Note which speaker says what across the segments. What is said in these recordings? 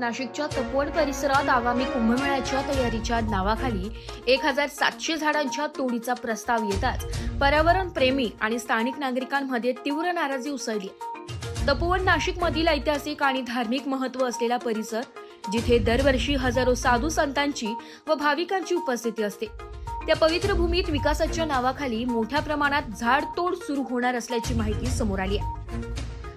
Speaker 1: नाशिकच्या तपोवन परिसरात आगामी कुंभमेळ्याच्या तयारीच्या नावाखाली 1700 झाडांच्या तोडीचा प्रस्ताव येताच पर्यावरण प्रेमी आणि स्थानिक नागरिकांमध्ये तीव्र नाराजी उसळली। तपोवन नाशिकमधील ऐतिहासिक आणि धार्मिक महत्त्व असलेला परिसर, जिथे दरवर्षी हजारो साधू संतांची व भाविकांची उपस्थिती असते, त्या पवित्र भूमीत विकासाच्या नावाखाली मोठ्या प्रमाणात झाडतोड सुरू होणार असल्याची माहिती समोर आली आहे।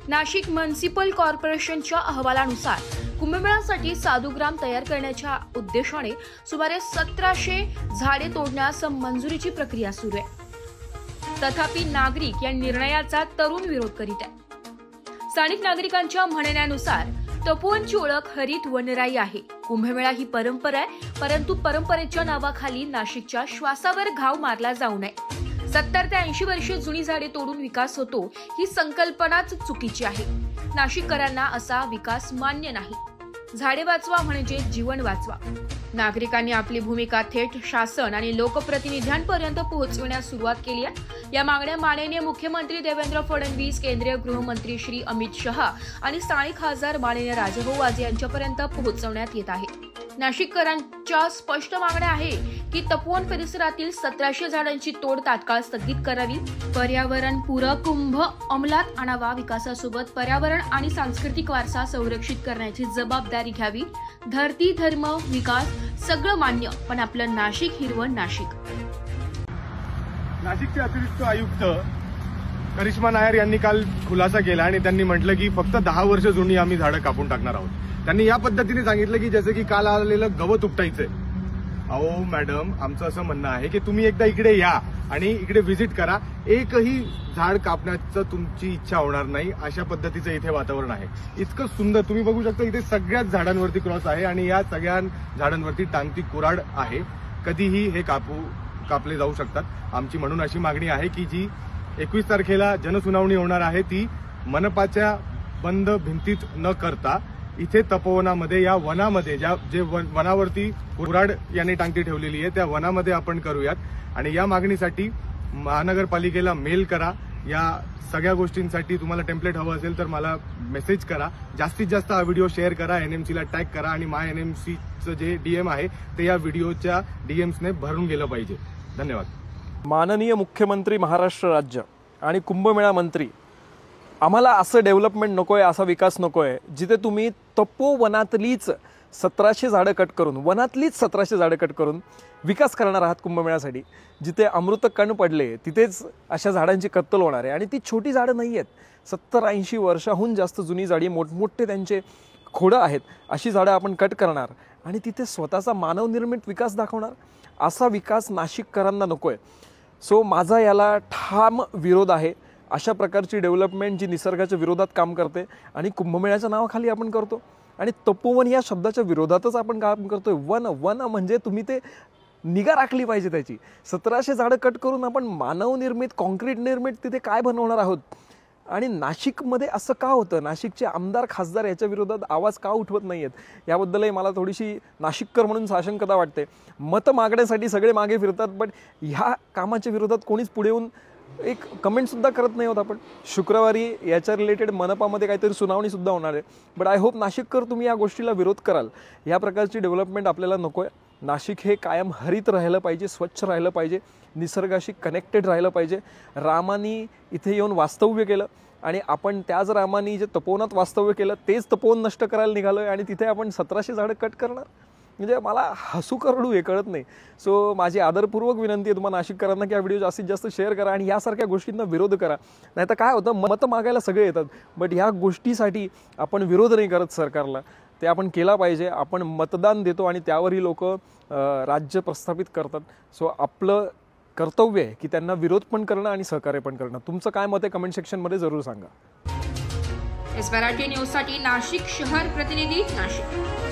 Speaker 1: नाशिक म्युनिसिपल कॉर्पोरेशनच्या अहवालानुसार कुंभमेळ्यासाठी साधूग्राम तयार करण्याच्या उद्देशाने सुमारे 1700 झाडे तोडण्यास मंजुरीची प्रक्रिया सुरू आहे। तथापि नागरिक या निर्णयाचा तरुण विरोध करीत आहेत। स्थानिक नागरिकांच्या म्हणण्यानुसार तपोवनची ओळख हरित वनराई आहे। कुंभमेळा ही परंपरा आहे, परंतु परंपरेच्या नावाखाली नाशिकच्या श्वासावर घाव मारला जाऊ नये। 70 ते 80 वर्षे जुनी झाडे तोडून विकास होतो ही संकल्पनाच चुकीची आहे। नाशिककरांना असा विकास मान्य नाही। झाडे वाचवा म्हणजे जीवन वाचवा। नागरिकांनी आपली भूमिका थेट शासन आणि लोकप्रतिनिध्यांपर्यंत पोहोचविण्यास सुरुवात केली आहे। या मागण्या माननीय मुख्यमंत्री देवेंद्र फडणवीस, केंद्रीय गृहमंत्री श्री अमित शहा आणि स्थानिक खासदार माननीय राजाभाऊ वाजे यांच्यापर्यंत पोहोचवण्यात येत आहे। नाशिककरांच्या स्पष्ट मागण्या आहे की तपोवन परिसरातील 1700 झाडांची तोड तात्काळ स्थगित करावी, पर्यावरणपूरक कुंभ अंमलात आणावा, विकासासोबत पर्यावरण आणि सांस्कृतिक वारसा संरक्षित करण्याची जबाबदारी घ्यावी। धरती, धर्म, विकास सगळं मान्य, पण आपलं नाशिक हिरवं नाशिक।
Speaker 2: नाशिकचे अतिरिक्त आयुक्त करिश्मा नायर यांनी काल खुलासा केला आणि त्यांनी म्हटलं की फक्त 10 वर्ष जुनी आम्ही झाडं कापून टाकणार आहोत। त्यांनी या पद्धतीने सांगितलं की जसे की काल आलेलं गवत उपटायचंय। अहो मॅडम, आमचं असं म्हणणं आहे की तुम्ही एकदा इकडे या आणि इकडे व्हिजिट करा। एकही झाड कापण्याचं तुमची इच्छा होणार नाही, अशा पद्धतीचं इथे वातावरण आहे। इतकं सुंदर तुम्ही बघू शकता, इथे सगळ्याच झाडांवरती क्रॉस आहे आणि या सगळ्या झाडांवरती टांगती कुऱ्हाड आहे। कधीही हे कापले जाऊ शकतात। आमची म्हणून अशी मागणी आहे की जी 21 तारखेला जनसुनावणी होणार आहे ती मनपाच्या बंद भिंतीत न करता इथे तपोवनामध्ये, या वनामध्ये, जे वनावरती कुऱ्हाड यांनी टांगती ठेवलेली आहे त्या वनामध्ये आपण करूयात। आणि या मागणीसाठी महानगरपालिकेला मेल करा। या सगळ्या गोष्टींसाठी तुम्हाला टेम्पलेट हवं असेल तर मला मेसेज करा। जास्तीत जास्त हा व्हिडिओ शेअर करा, एनएमसीला टॅग करा आणि माय एनएमसीचं जे डीएम आहे ते या व्हिडिओच्या डीएम्सने भरून गेलं पाहिजे। धन्यवाद।
Speaker 3: माननीय मुख्यमंत्री महाराष्ट्र राज्य आणि कुंभमेळा मंत्री, आम्हाला असं डेव्हलपमेंट नकोय, असा विकास नकोय जिथे तुम्ही तपोवनातलीच 1700 झाडं कट करून, वनातलीच 1700 झाडं कट करून विकास करणार आहात कुंभमेळ्यासाठी। जिथे अमृत कण पडले तिथेच अशा झाडांची कत्तल होणार आहे आणि ती छोटी झाडं नाही आहेत। 70-80 वर्षाहून जास्त जुनी झाडी, मोठमोठे त्यांचे खोडं आहेत, अशी झाडं आपण कट करणार आणि तिथे स्वतःचा मानवनिर्मित विकास दाखवणार। असा विकास नाशिककरांना नकोय। सो माझा याला ठाम विरोध आहे। अशा प्रकारची डेव्हलपमेंट जी निसर्गाच्या विरोधात काम करते आणि कुंभमेळ्याच्या नावाखाली आपण करतो आणि तपोवन या शब्दाच्या विरोधातच आपण काम करतोय। वन म्हणजे तुम्ही ते निगा राखली पाहिजे त्याची। 1700 झाडं कट करून आपण मानवनिर्मित, कॉन्क्रीट निर्मित तिथे काय बनवणार आहोत? आणि नाशिकमध्ये असं का होतं? नाशिकचे आमदार, खासदार याच्या विरोधात आवाज का उठवत नाहीयेत? याबद्दलही मला थोडीशी नाशिककर म्हणून साशंकता वाटते। मत मागण्यासाठी सगळे मागे फिरतात, बट ह्या कामाच्या विरोधात कोणीच पुढे येऊन एक कमेंट सुद्धा करत नाही होत। आपण शुक्रवारी याच्या रिलेटेड मनपामध्ये काहीतरी सुनावणी सुद्धा होणार आहे, बट आय होप नाशिककर तुम्ही या गोष्टीला विरोध कराल। या प्रकारची डेव्हलपमेंट आपल्याला नकोय। नाशिक हे कायम हरित राहिलं पाहिजे, स्वच्छ राहिलं पाहिजे, निसर्गाशी कनेक्टेड राहिलं पाहिजे। रामानी इथे येऊन वास्तव्य केलं आणि आपण त्याच रामानी जे तपोवनात वास्तव्य केलं तेच तपोवन नष्ट करायला निघालोय आणि तिथे आपण 1700 झाडं कट करणार। म्हणजे मला हसू करडू हे कळत नाही। सो माझी आदरपूर्वक विनंती आहे तुम्हाला नाशिककरांना की हा व्हिडिओ जास्तीत जास्त शेअर करा आणि यासारख्या गोष्टींना विरोध करा। नाहीतर काय होतं, मत मागायला सगळे येतात, बट ह्या गोष्टीसाठी आपण विरोध नाही करत सरकारला, ते आपण केला पाहिजे। आपण मतदान देतो आणि त्यावरही लोक राज्य प्रस्थापित करतात। सो आपलं कर्तव्य आहे की त्यांना विरोध पण करणं आणि सहकार्य पण करणं। तुमचं काय मत आहे कमेंट सेक्शनमध्ये जरूर सांगा।
Speaker 1: मराठी न्यूजसाठी नाशिक शहर प्रतिनिधी नाशिक।